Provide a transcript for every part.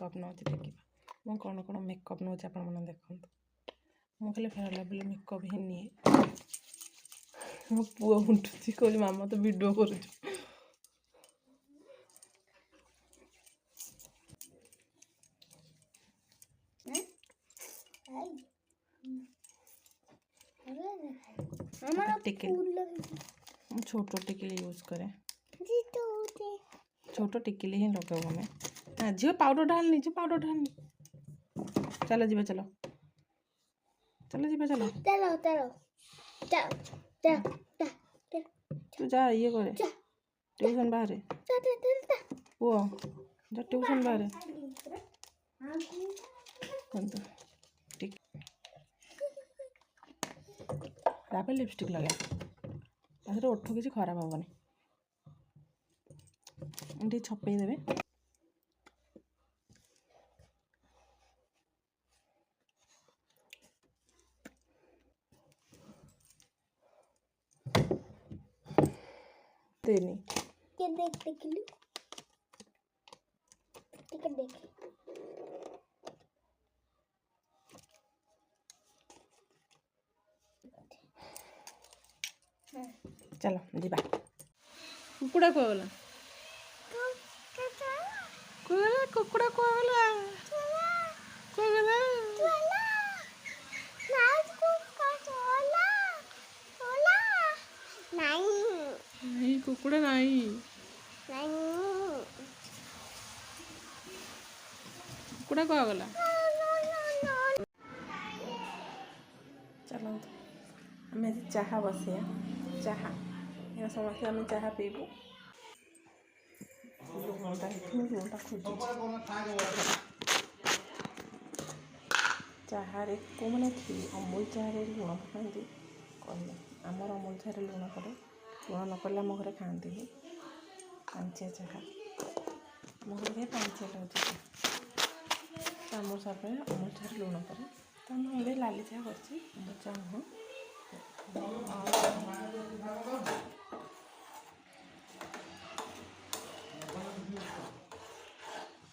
Makeup नौछि देखिबा मु कौन कौन मेकअप नौछि आपण माने देखंतु मु खाली फेयर लवली मेकअप ही निए मो पुआ उठुची कोली मामा तो वीडियो करूछु छोटो टिकली यूज करे छोटो टिकली ही लगाओ हमें हाँ झील पाउडर ढालनी जो पाउडर ढालनी चलो जीवा चलो चलो जीवा चलो चलो चलो तू जा ये करे ट्यूशन बाहर वो जा ट्यूशन बाहर ठीक तापर लिपस्टिक लगा तापर ओठ किसी खराब हेनी टे छपे देवे तेनी के देख टिकली टिकट देख चलो जीवा कुकुड़ा को गला कुकुड़ा को गला को गला नहीं कुकुड़ा नहीं कुकुड़ा को गला चलो आम चाहा बसिया चाहा या समस्त आम चाहा पीबू लुणटा लुणटा खोजु चाहे को मैंने अमूल चाहे लुण पकाती कहले आमर अमूल चाहे लुण पड़े लुण न पड़े आम घर खाती पांचिया चाहा मो घर पांचिया लागे आम सब अमूल चाहे लुण पड़े तो मुझे लाली चाह कर चाह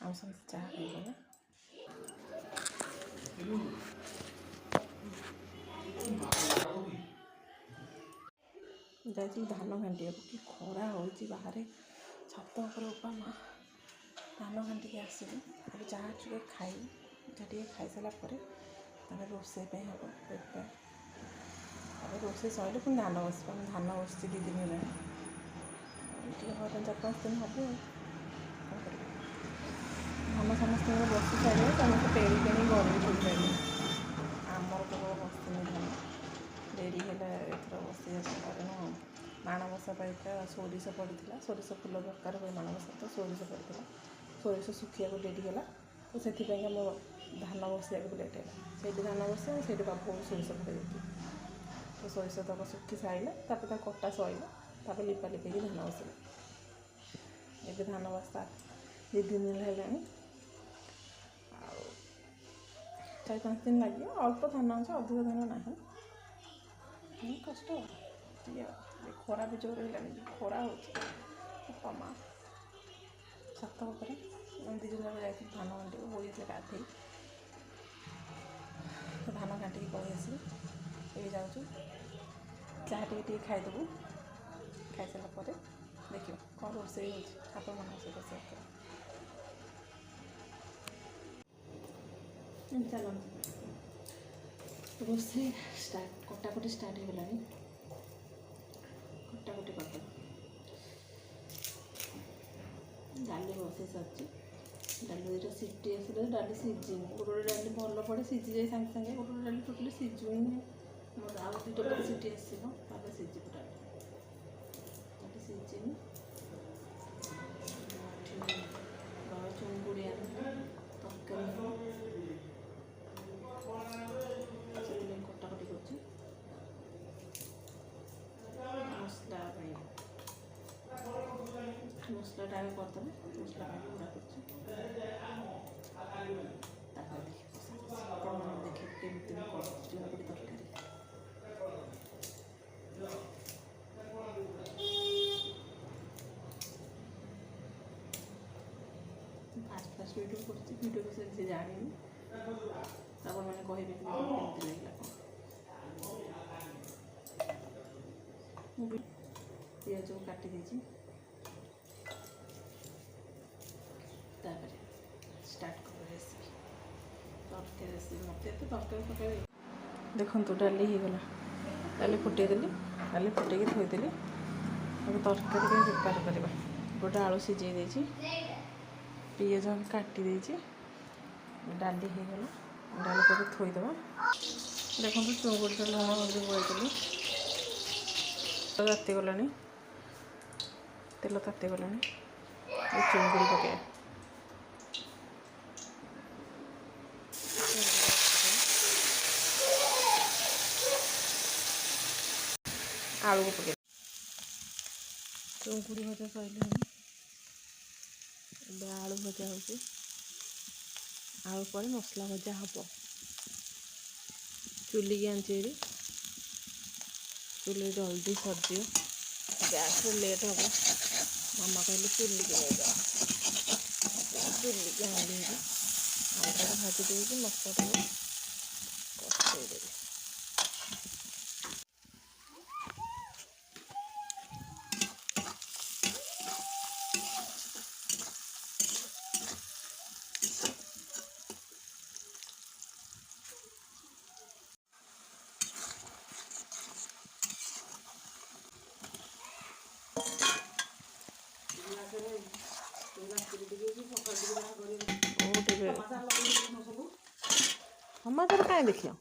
आम सब चाह पीगला जाती धान घाटी कि खरा हो बाहर छत उपा माँ धान घाटी आसबी अब चाह चुके खाई टे खाई सारा रोसे हम प्रिपेयर अब रोसे सर पुणी धान बस धान बस 2 दिन है हर 4-5 दिन हम धान समस्त बस सारे समस्त पेड़ी पेणी घर भी छोड़ पारे आमर केवल बसनी धान डेरी है एथर बस कारण माणबसा पाइका सोरिष पड़ा सोरिष फूल दरकार हुए माणबसा तो सोरिष पड़ा सोरिष सुखिया डेरी है तो से आम धान बसिया लेट है से धान बस से बाबू सोरिष पकड़ तो सोरिष तक सुखी सारे तापर कटा सैला तापर लिपा लिपे धान बसला ये धान बसा 2 दिन है 4-5 दिन लगे अल्प धान अच्छे अधिक धान ना कष्ट खरा भी जोर है खरा हो माँ छत उपर 2 दिन जा धान घाटी बोई गाधे धान घाटी पलि आस ये जाऊँ चाह टे खाईदेबू खाई सारापर देख कौन रोसे आप सहित सेयार कर चलो रोसे स्टार्ट कटाकटी स्टार्ट हो गलानी कटाकटी करद डाली बसई सारी डाली दुटा सीटी आसले डाली सीझी गोटे डाली भल पड़े सीझी जाए सागे सागे गोटे डाली टोटली सीझु ही मोर आउ 2टा सीटी आसो सीझी डाली सीझी चुंगुड़ी तरकारी कटाकटी कर मसला मसलाटा आगे करदे मसला गुड़ा कर देखे केमी चुंगुड़ी तरकारी ଫାଷ୍ଟ ଭିଡ଼ିଓ କରୁଛି, ଭିଡ଼ିଓ ବିଷୟରେ ସେ ଜାଣିନି, ଆପଣମାନେ କହିବେ କି କେମିତି ଲାଗିଲା କ'ଣ। ମୁଁ ବି ପିଆଜକୁ କାଟି ଦେଇଛି, ତାପରେ ଷ୍ଟାର୍ଟ କର ରେସିପି। ତରକାରୀ ରେସିପି ମୋତେ ଏତେ ତରକାରୀ ପକାଇ ଦେଖନ୍ତୁ ଡାଲି ହେଇଗଲା, ଡାଲି ଫୁଟେଇଦେଲି, ଡାଲି ଫୁଟେଇକି ଥୋଇଦେଲି। ଏବେ ତରକାରୀ ପାଇଁ ପ୍ରିପେୟାର କରିବା। ଗୋଟେ ଆଳୁ ସିଝେଇ ଦେଇଛି, ପିଆଜ କାଟି ଦେଇଛି, ଡାଲି ହେଇଗଲା, ଡାଲି କରି ଥୋଇଦେବା। ଦେଖନ୍ତୁ ଚୁଙ୍ଗୁଡ଼ିଟା ଲୁଣ ହଳଦୀ ଗୋଳେଇଦେଲି, ତାତିଗଲାଣି, ତେଲ ତାତିଗଲାଣି, ଚୁଙ୍ଗୁଡ଼ି ପକାଇବା। ଆଳୁକୁ ପକାଇବା। ଚୁଙ୍ଗୁଡ଼ି ଭଜା ସରିଲାଣି, ଏବେ ଆଳୁ ଭଜା ହେଉଛି। ଆଳୁ ପରେ ମସଲା ଭଜା ହେବ। ଚୁଲିକି ଆଣିଛି ଏଠି, ଚୁଲି ଜଲ୍ଦି ସରିଯିବ, ଗ୍ୟାସ୍ରେ ଲେଟ୍ ହେବ। ମାମା କହିଲେ ଚୁଲିକି ନେଇଯାଅ, ଚୁଲିକି ଆଣିଲି ହେରି। ଆଳୁଟାକୁ ଭାଜି ଦେଇକି ମସଲାଟାକୁ କଷେଇଦେବି। ସମାଚାର କାହିଁ ଦେଖିବ?